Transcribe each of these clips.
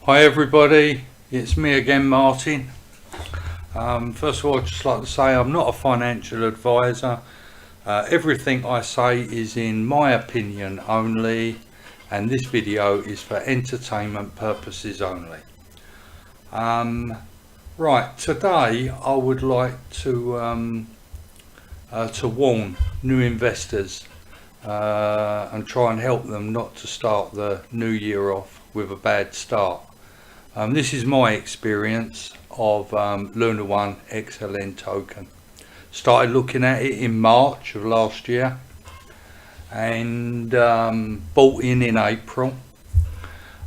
Hi everybody, it's me again, Martin. First of all, I'd just like to say I'm not a financial advisor. Everything I say is in my opinion only, and this video is for entertainment purposes only. Right, today I would like to warn new investors and try and help them not to start the new year off with a bad start. This is my experience of LunaOne XLN token. Started looking at it in March of last year and bought in April.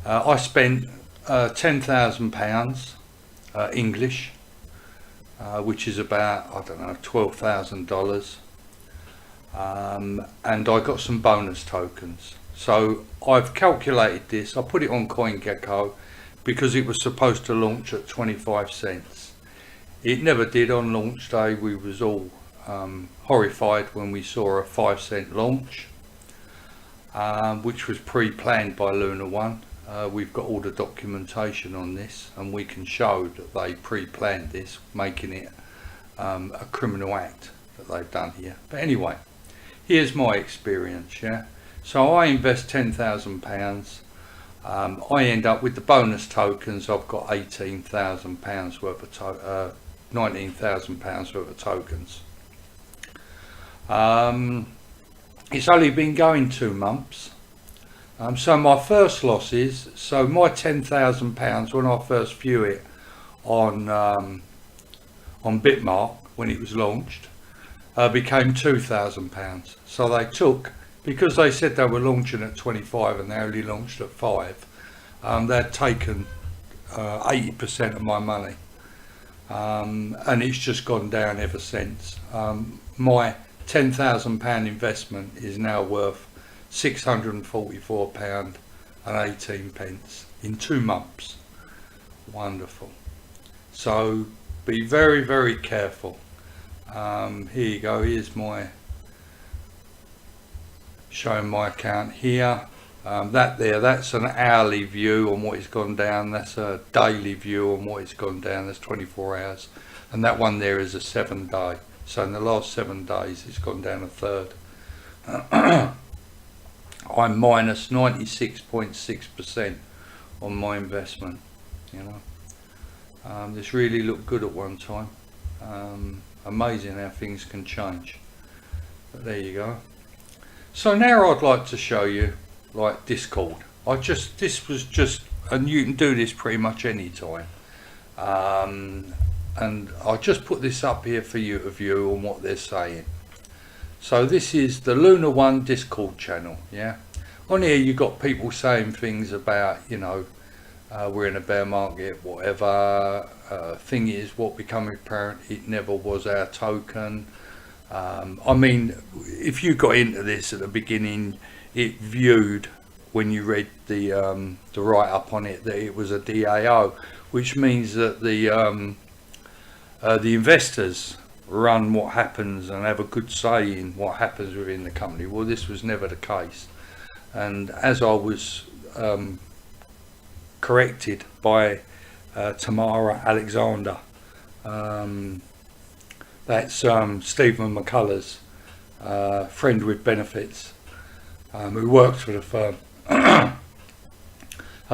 I spent £10,000 English, which is about, I don't know, $12,000, and I got some bonus tokens. So I've calculated this. I put it on CoinGecko because it was supposed to launch at 25 cents. It never did on launch day. We was all horrified when we saw a 5-cent launch, which was pre-planned by LunaOne. We've got all the documentation on this, and we can show that they pre-planned this, making it a criminal act that they've done here. But anyway, here's my experience. So I invest £10,000. I end up with the bonus tokens. I've got £18,000 worth of £19,000 worth of tokens. It's only been going 2 months. So my first losses, so my £10,000 when I first viewed it on Bitmark when it was launched, became £2,000. So they took, because they said they were launching at 25 and they only launched at 5, they'd taken 80% of my money, and it's just gone down ever since. My £10,000 investment is now worth £644.18 in 2 months. Wonderful. So be very, very careful. Here you go. Here's my showing my account here. That's an hourly view on what it's gone down. That's a daily view on what it's gone down. That's 24 hours, and that one there is a 7-day. So in the last 7 days it's gone down a third. I'm minus 96.6% on my investment. This really looked good at one time. Amazing how things can change. But there you go. So now I'd like to show you like Discord. This was just, and you can do this pretty much any time. And I just put this up here for you to view on what they're saying. So this is the LunaOne Discord channel. On here you got people saying things about, we're in a bear market, whatever. Thing is, what became apparent, it never was our token. I mean, if you got into this at the beginning, it viewed, when you read the write-up on it, that it was a DAO, which means that the investors run what happens and have a good say in what happens within the company. Well, this was never the case, and as I was corrected by Tamara Alexander, that's Stephen McCullah's friend with benefits, who works for the firm.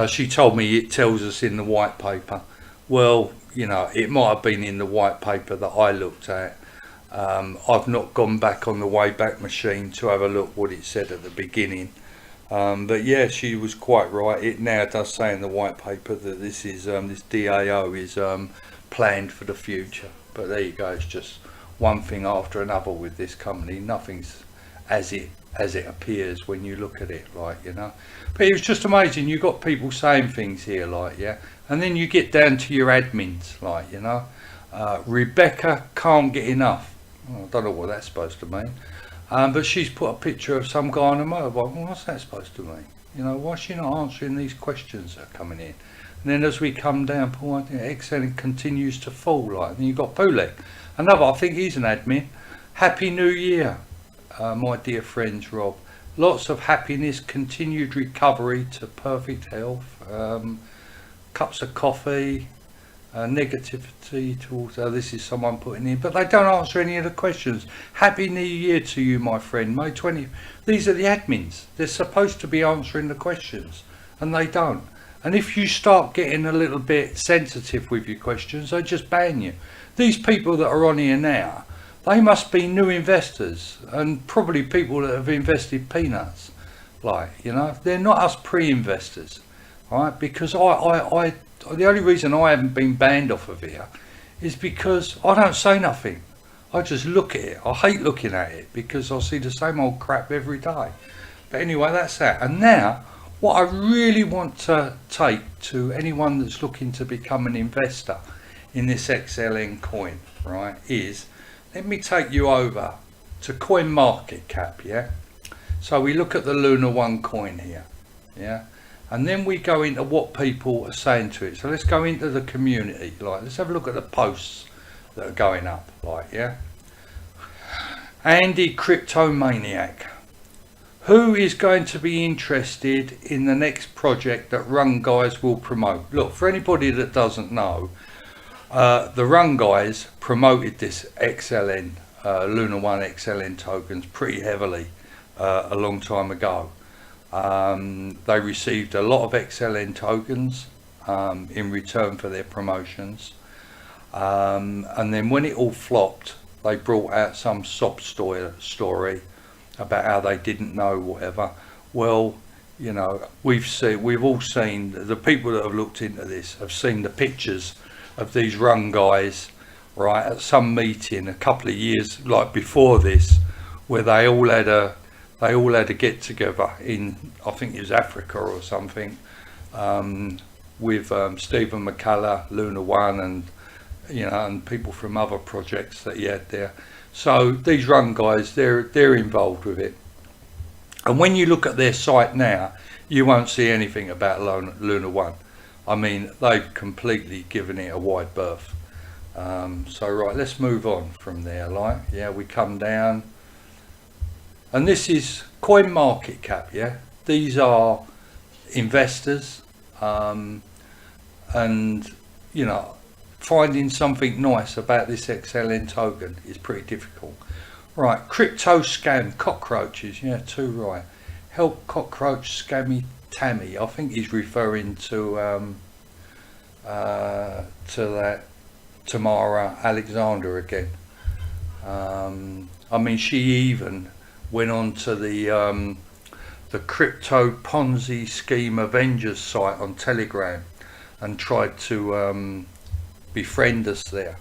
She told me it tells us in the white paper. Well, it might have been in the white paper that I looked at. I've not gone back on the Wayback Machine to have a look what it said at the beginning. But yeah, she was quite right. It now does say in the white paper that this is this DAO is planned for the future. But there you go. It's just one thing after another with this company. Nothing's as it appears when you look at it, But it was just amazing. You got people saying things here, and then you get down to your admins, Rebecca can't get enough. I don't know what that's supposed to mean. But she's put a picture of some guy on a motorbike. Well, what's that supposed to mean? Why is she not answering these questions that are coming in? And then as we come down, Paul, XN continues to fall. And then you've got Pulek, another, I think he's an admin. Happy New Year, my dear friends, Rob. – Lots of happiness, continued recovery to perfect health. cups of coffee, negativity towards, this is someone putting in, but they don't answer any of the questions. Happy New Year to you, my friend, May 20. These are the admins. They're supposed to be answering the questions, and they don't. And if you start getting a little bit sensitive with your questions, they just ban you. These people that are on here now, they must be new investors, and probably people that have invested peanuts. Like, you know, they're not us pre-investors, right? Because the only reason I haven't been banned off of here is because I don't say nothing. I just look at it. I hate looking at it because I see the same old crap every day. But anyway, that's that. And now, what I really want to take to anyone that's looking to become an investor in this XLN coin, right, is, let me take you over to CoinMarketCap, yeah? So we look at the LunaOne coin here, yeah? And then we go into what people are saying to it. So let's go into the community, like, let's have a look at the posts that are going up, like, yeah? Andy Cryptomaniac. Who is going to be interested in the next project that Run Guys will promote? Look, for anybody that doesn't know, the Run Guys promoted this XLN, LunaOne XLN tokens pretty heavily a long time ago. They received a lot of XLN tokens in return for their promotions. And then when it all flopped, they brought out some sob story about how they didn't know whatever. Well, you know, we've all seen, the people that have looked into this have seen the pictures of these Run Guys, right, at some meeting a couple of years like before this, where they all had a get together in, I think it was Africa or something, with Stephen McCullah LunaOne, and you know, and people from other projects that he had there. So these Run Guys, they're involved with it. And when you look at their site now, you won't see anything about LunaOne. I mean, they've completely given it a wide berth. So right, let's move on from there. Like, yeah, we come down, and this is CoinMarketCap. Yeah, these are investors, and you know, finding something nice about this XLN token is pretty difficult. Right, crypto scam cockroaches. Yeah, too right. Help cockroach scammy Tammy. I think he's referring to that Tamara Alexander again. I mean, she even went on to the crypto Ponzi scheme Avengers site on Telegram and tried to befriend us there,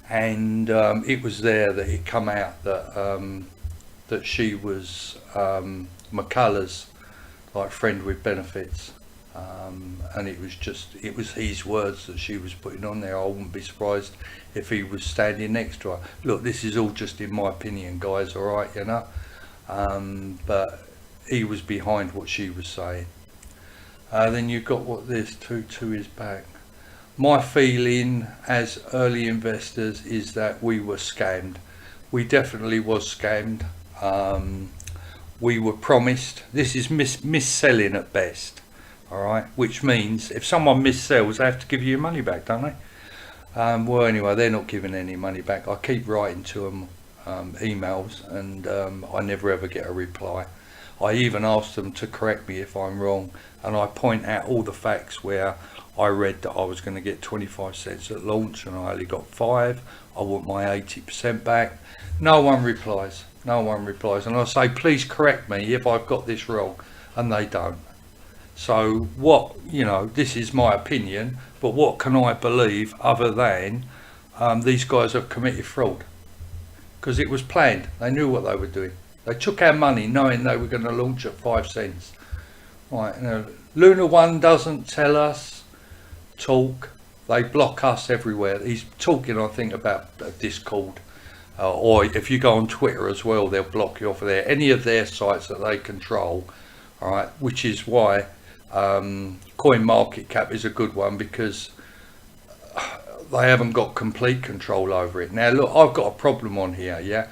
and it was there that it come out that that she was McCullah's like friend with benefits, and it was his words that she was putting on there. I wouldn't be surprised if he was standing next to her. Look, this is all just in my opinion, guys, all right, you know, but he was behind what she was saying. Then you've got what this two is back. My feeling as early investors is that we were scammed. We definitely was scammed. We were promised, this is mis-selling at best, all right, which means if someone mis-sells, they have to give you your money back, don't they? Well, anyway, they're not giving any money back. I keep writing to them emails, and I never ever get a reply. I even ask them to correct me if I'm wrong, and I point out all the facts where I read that I was going to get 25 cents at launch and I only got 5. I want my 80% back. No one replies. No one replies. And I say, please correct me if I've got this wrong. And they don't. So what, you know, this is my opinion, but what can I believe other than these guys have committed fraud? Because it was planned. They knew what they were doing. They took our money knowing they were going to launch at 5 cents. Right, you know, LunaOne doesn't tell us, talk, they block us everywhere. He's talking, I think, about Discord, or if you go on Twitter as well, they'll block you off of there, any of their sites that they control. All right, which is why CoinMarketCap is a good one, because they haven't got complete control over it. Now look, I've got a problem on here, yeah.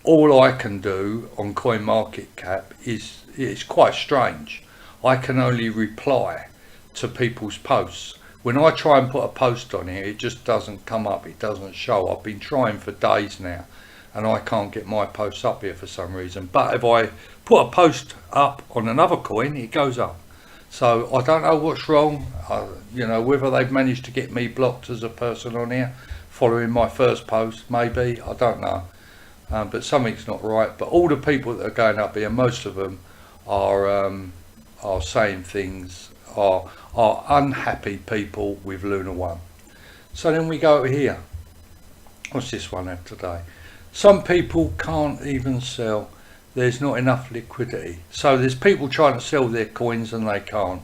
All I can do on CoinMarketCap is, it's quite strange, I can only reply to people's posts. When I try and put a post on here, it just doesn't come up, it doesn't show. I've been trying for days now and I can't get my posts up here for some reason. But if I put a post up on another coin, it goes up. So I don't know what's wrong, you know, whether they've managed to get me blocked as a person on here following my first post, maybe, I don't know. But something's not right. But all the people that are going up here, most of them are saying things, are unhappy people with LunaOne. So then we go over here. What's this one have today? Some people can't even sell. There's not enough liquidity. So there's people trying to sell their coins and they can't.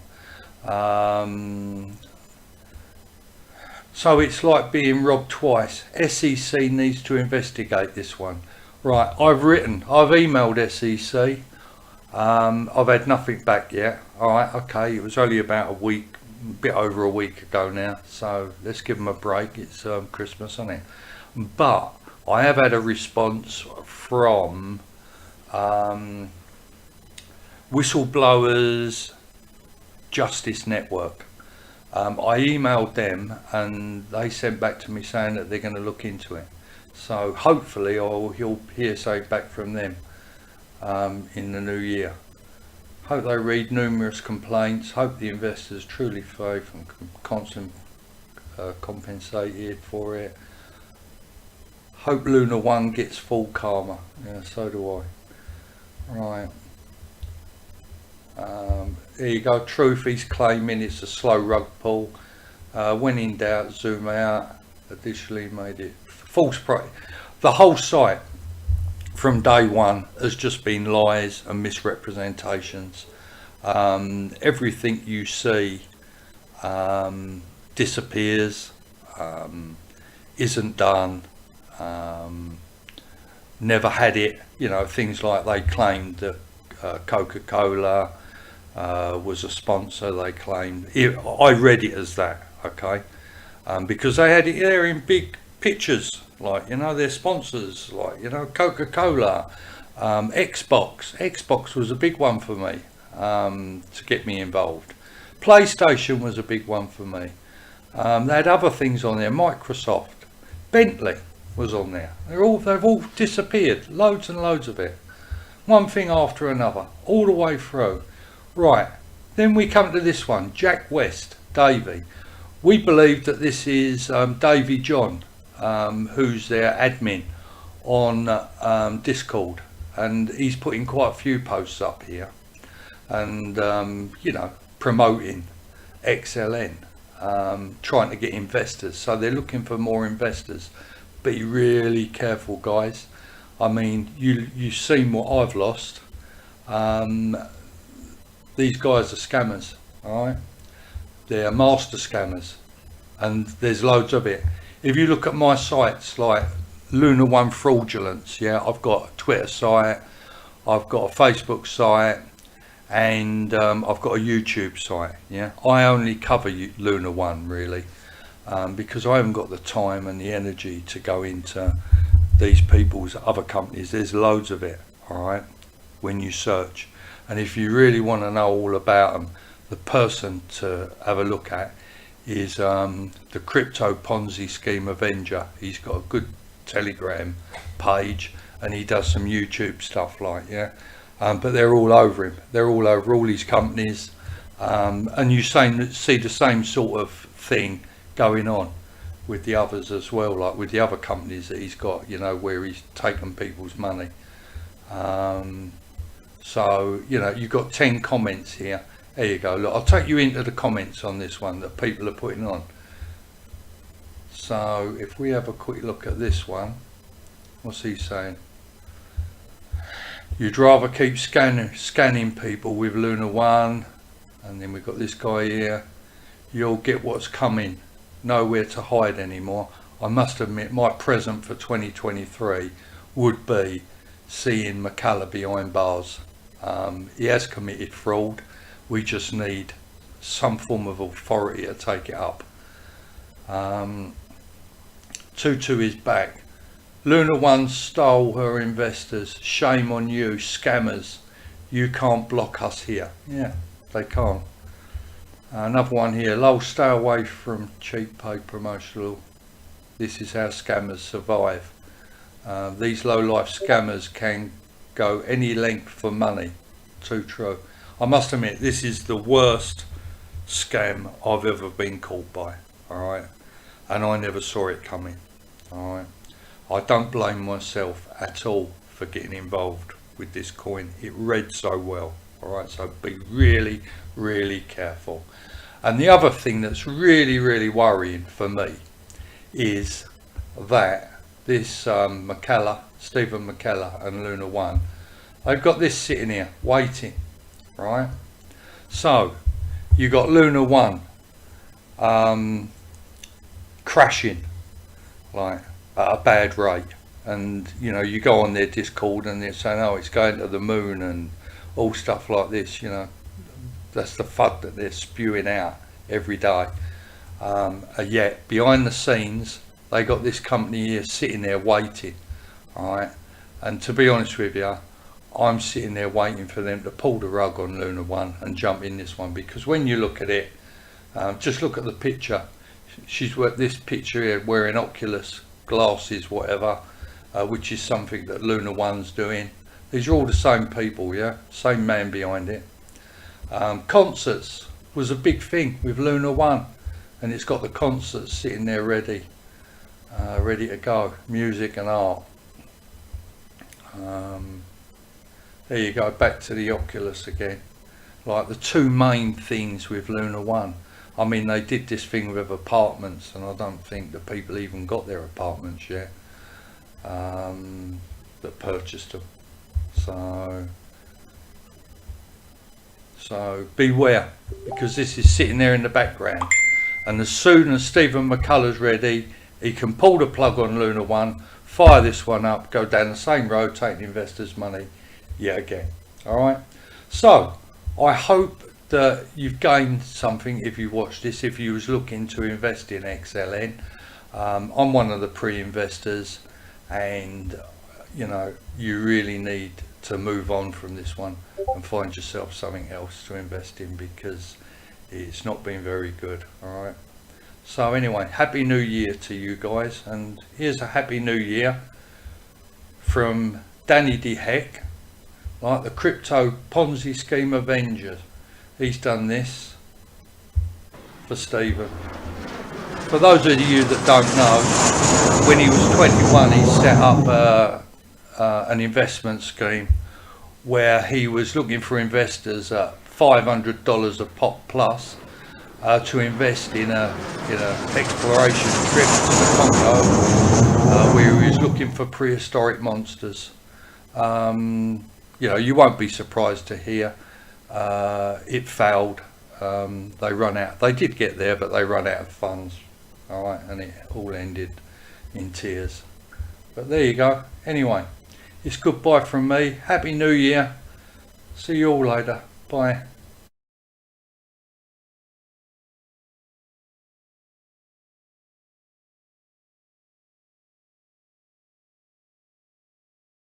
So it's like being robbed twice. SEC needs to investigate this one. Right, I've emailed SEC. I've had nothing back yet. Alright, okay, it was only about a week, a bit over a week ago now. So let's give them a break. It's Christmas, isn't it? But I have had a response from Whistleblowers Justice Network. I emailed them and they sent back to me saying that they're going to look into it. So hopefully you'll hear something back from them in the new year. Hope they read numerous complaints. Hope the investors truly faith and constant compensated for it. Hope LunaOne gets full karma. Yeah, so do I. Right. Here you go. Truth, he's claiming it's a slow rug pull. When in doubt, zoom out. Additionally made it false price. The whole site from day one has just been lies and misrepresentations. Everything you see disappears, isn't done, never had it. You know, things like they claimed that Coca-Cola was a sponsor. They claimed I read it as that, okay, because they had it there in big pictures, like, you know, their sponsors, like, you know, Coca-Cola, Xbox was a big one for me, to get me involved. PlayStation was a big one for me. They had other things on there. Microsoft, Bentley was on there. They've all disappeared, loads and loads of it, one thing after another, all the way through. Right, then we come to this one, Jack West, Davey. We believe that this is Davey John, who's their admin on Discord, and he's putting quite a few posts up here and you know, promoting XLN, trying to get investors. So they're looking for more investors. Be really careful, guys. I mean, you've seen what I've lost. These guys are scammers, all right? They're master scammers, and there's loads of it. If you look at my sites like LunaOne Fraudulence, yeah, I've got a Twitter site, I've got a Facebook site, and I've got a YouTube site. Yeah, I only cover LunaOne really, because I haven't got the time and the energy to go into these people's other companies. There's loads of it, all right, when you search. And if you really want to know all about them, the person to have a look at is the Crypto Ponzi Scheme Avenger. He's got a good Telegram page and he does some YouTube stuff, like, yeah. But they're all over him. They're all over all his companies, and you see the same sort of thing going on with the others as well, like with the other companies that he's got, you know, where he's taken people's money. So, you know, you've got 10 comments here. There you go. Look, I'll take you into the comments on this one that people are putting on. So if we have a quick look at this one, what's he saying? You'd rather keep scanning people with LunaOne. And then we've got this guy here. You'll get what's coming. Nowhere to hide anymore. I must admit, my present for 2023 would be seeing McCullah behind bars. He has committed fraud. We just need some form of authority to take it up. Tutu is back. LunaOne stole her investors. Shame on you, scammers. You can't block us here. Yeah, they can't. Another one here, lol, stay away from cheap paid promotional. This is how scammers survive. These low life scammers can go any length for money. Too true. I must admit, this is the worst scam I've ever been caught by. Alright, and I never saw it coming. Alright, I don't blame myself at all for getting involved with this coin. It read so well. Alright, so be really, really careful. And the other thing that's really, really worrying for me is that this Stephen McCullah and LunaOne, they've got this sitting here waiting, right? So you got LunaOne crashing like at a bad rate, and you know, you go on their Discord and they're saying, oh, it's going to the moon and all stuff like this. You know, that's the FUD that they're spewing out every day. Yet behind the scenes they got this company here sitting there waiting. Alright, and to be honest with you, I'm sitting there waiting for them to pull the rug on LunaOne and jump in this one, because when you look at it, just look at the picture. She's got this picture here wearing Oculus glasses, whatever, which is something that LunaOne's doing. These are all the same people, yeah, same man behind it. Concerts was a big thing with LunaOne, and it's got the concerts sitting there ready to go, music and art. There you go, back to the Oculus again. Like the two main things with LunaOne. I mean, they did this thing with apartments, and I don't think the people even got their apartments yet that purchased them. So beware, because this is sitting there in the background, and as soon as Stephen McCullah's ready, he can pull the plug on LunaOne, fire this one up, go down the same road, taking investors' money yet again. Alright, so I hope that you've gained something if you watched this, if you was looking to invest in XLN. I'm one of the pre-investors, and you know, you really need to move on from this one and find yourself something else to invest in, because it's not been very good. Alright, so anyway, happy new year to you guys, and here's a happy new year from Danny D Heck, like the crypto Ponzi scheme Avengers. He's done this for Stephen. For those of you that don't know, when he was 21, he set up an investment scheme where he was looking for investors at $500 a pop plus to invest in a exploration trip to the Congo, where he was looking for prehistoric monsters. You know, you won't be surprised to hear it failed. They run out. They did get there, but they run out of funds. All right, and it all ended in tears. But there you go. Anyway, it's goodbye from me. Happy New Year. See you all later. Bye.